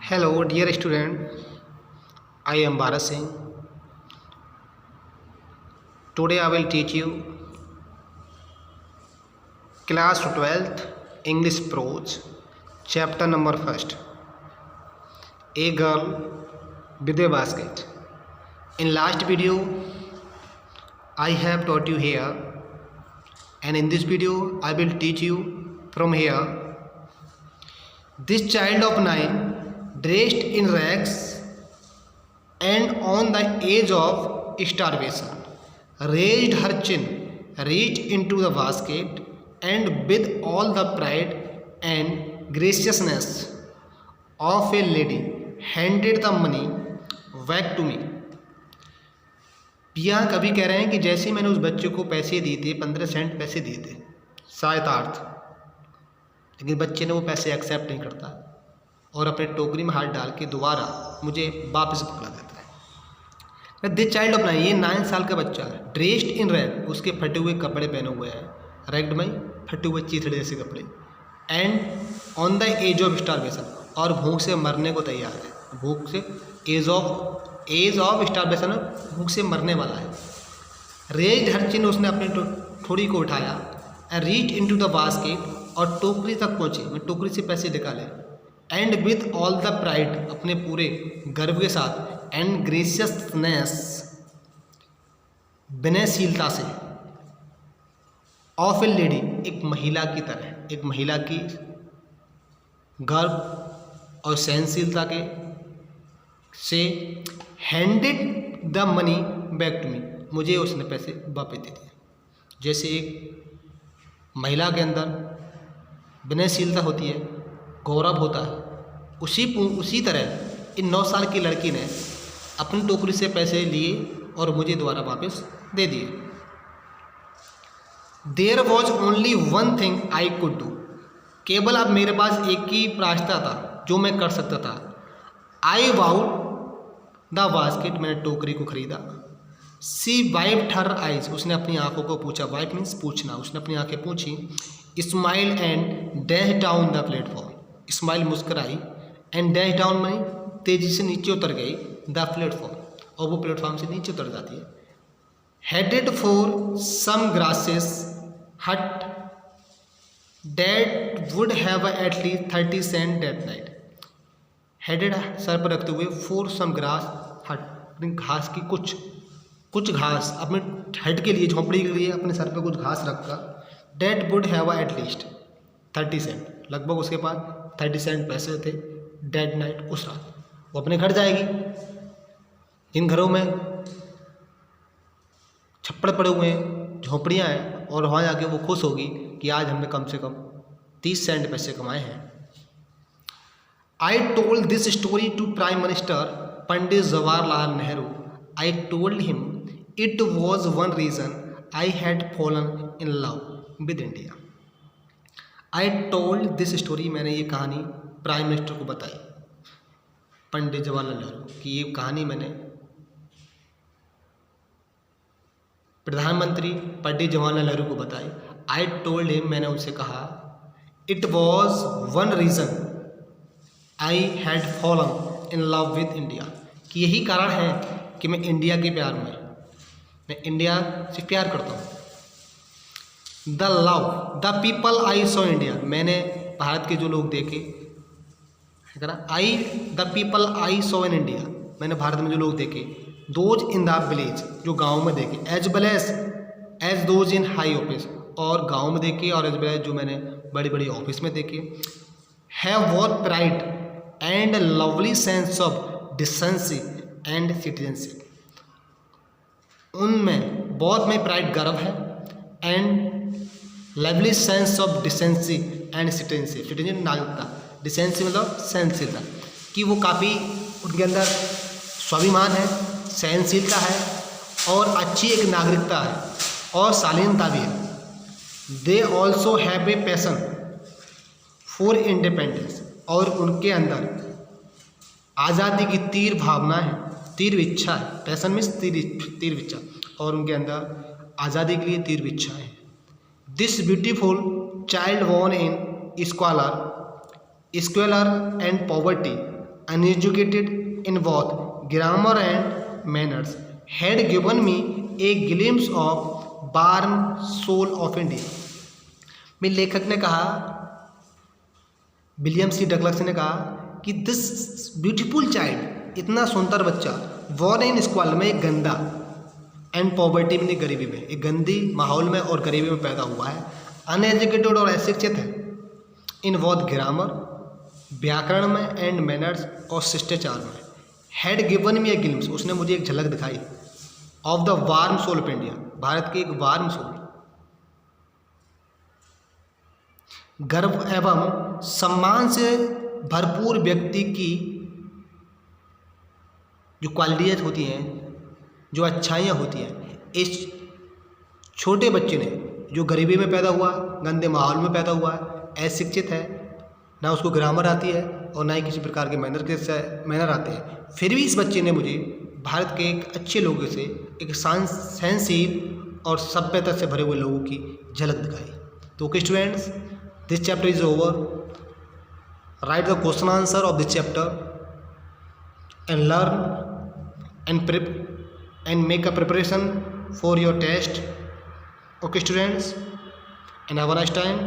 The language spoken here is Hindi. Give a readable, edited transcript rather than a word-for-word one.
Hello, dear student. I am Bharat Singh. Today I will teach you class 12th English prose, chapter number 1st. A girl with a basket. In last video, I have taught you here, and in this video, I will teach you from here. This child of 9, dressed in rags and on the edge of starvation, raised her chin, reached into the basket, and with all the pride and graciousness of a lady, handed the money back to me. यहाँ कवि कह रहे हैं कि जैसे मैंने उस बच्चे को पैसे दिए थे, 15 सेंट पैसे दिए थे, सहायतार्थ, लेकिन बच्चे ने वो पैसे एक्सेप्ट नहीं करता और अपने टोकरी में हाथ डाल के दोबारा मुझे वापस पकड़ा देता है। दिस चाइल्ड ऑफ 9, ये 9 साल का बच्चा है, ड्रेस्ड इन रैग, उसके फटे हुए कपड़े पहने हुए हैं, रैग्ड में फटे हुए चीथड़े जैसे कपड़े, and on the edge of starvation, और भूख से मरने को तैयार है, भूख से एज ऑफ स्टारवेशन, भूख से मरने वाला है। रेज्ड हर चिन, उसने अपनी ठोड़ी को उठाया, and reach into the basket, और टोकरी तक पहुँचे, मैं टोकरी से पैसे निकाले, and with all the pride, अपने पूरे गर्व के साथ, एंड ग्रेसियसनेस, विनयशीलता से, ऑफ ए लेडी, एक महिला की तरह, एक महिला की गर्व और सहनशीलता के से, handed the money back to me, मुझे उसने पैसे वापस दे दिए। जैसे एक महिला के अंदर विनयशीलता होती है, गौरव होता है, उसी तरह इन 9 साल की लड़की ने अपनी टोकरी से पैसे लिए और मुझे दोबारा वापस दे दिए। There was only one thing I could do, केवल अब मेरे पास एक ही रास्ता था जो मैं कर सकता था। आई वाउड द बास्केट, मैंने टोकरी को खरीदा। सी वाइप्ड हर आइज, उसने अपनी आंखों को पूछा, वाइप मीन्स पूछना, उसने अपनी आंखें पूछी। Smile and dash down the platform, smile मुस्कराई, एंड डैश डाउन में तेजी से नीचे उतर गई, द प्लेटफॉर्म, और वो प्लेटफॉर्म से नीचे उतर जाती है। Headed for some grasses hut that would have at least 30 cent that night, headed सर पर रखते हुए, फॉर सम ग्रास हट, घास की कुछ घास, अपने हेड के लिए, झोंपड़ी के लिए अपने सर पर कुछ घास रखकर, that would have at least 30 cent, लगभग उसके पास 30 सेंट पैसे थे, डेड नाइट, उस रात वो अपने घर जाएगी। जिन घरों में छप्पड़ पड़े हुए हैं, झोंपड़ियाँ हैं, और वहाँ जाके वो खुश होगी कि आज हमने कम से कम 30 सेंट पैसे कमाए हैं। I told this story to prime minister Pandit Jawaharlal Nehru, I told him it was one reason I had fallen in love with India. I told this story, मैंने ये कहानी प्राइम मिनिस्टर को बताई, पंडित जवाहरलाल नेहरू की ये कहानी मैंने प्रधानमंत्री पंडित जवाहरलाल नेहरू को बताई। आई टोल्ड हिम, मैंने उनसे कहा, it was one reason I had fallen in love with India, कि यही कारण है कि मैं इंडिया के प्यार में, मैं इंडिया से प्यार करता हूँ। The love the people I saw India, मैंने भारत के जो लोग देखे, I the people I saw in India, मैंने भारत में जो लोग देखे, दोज इन द विलेज, जो गाँव में देखे, as well as those in high office, और गाँव में देखे, और एज वेल एज जो मैंने बड़ी बड़ी ऑफिस में देखे, have what pride and lovely sense of decency and citizenship, उनमें बहुत में प्राइड, गर्व है, and lovely sense of decency and citizenship, citizen नागरिकता, डिसेंसी मतलब सहनशीलता, कि वो काफ़ी उनके अंदर स्वाभिमान है, सहनशीलता है, और अच्छी एक नागरिकता है, और शालीनता भी है। They also have a passion for independence, और उनके अंदर आज़ादी की तीर भावना है, तीर इच्छा है, पैशन मीन्स तीर इच्छा, और उनके अंदर आज़ादी के लिए तीर इच्छा है। This beautiful child born in squalor and poverty uneducated in both grammar and manners, had given me a glimpse of warm soul of India. में लेखक ने कहा, विलियम सी डगलस ने कहा कि दिस ब्यूटीफुल चाइल्ड, इतना सुंदर बच्चा, वॉर इन स्क्वाल में, एक गंदा, एंड पॉवर्टी में, गरीबी में, एक गंदी माहौल में और गरीबी में पैदा हुआ है, अनएजुकेटेड और अशिक्षित है, इन बोथ ग्रामर, व्याकरण में, एंड मैनर्स और शिष्टाचार में, had given me a glimpse, उसने मुझे एक झलक दिखाई, of the warm soul of India, Bharat की एक वार्म सोल, गर्व एवं सम्मान से भरपूर व्यक्ति की जो क्वालिटीज होती हैं, जो अच्छाइयाँ होती हैं, इस छोटे बच्चे ने, जो गरीबी में पैदा हुआ, गंदे माहौल में पैदा हुआ है, अशिक्षित है, ना उसको ग्रामर आती है और ना ही किसी प्रकार के मैनर आते हैं, फिर भी इस बच्चे ने मुझे भारत के एक अच्छे लोगों से, एक सहनशील और सभ्यता से भरे हुए लोगों की झलक दिखाई। तो okay students, this chapter is over. Write the question answer of this chapter and learn and make a preparation for your test. Okay students, and have a nice time.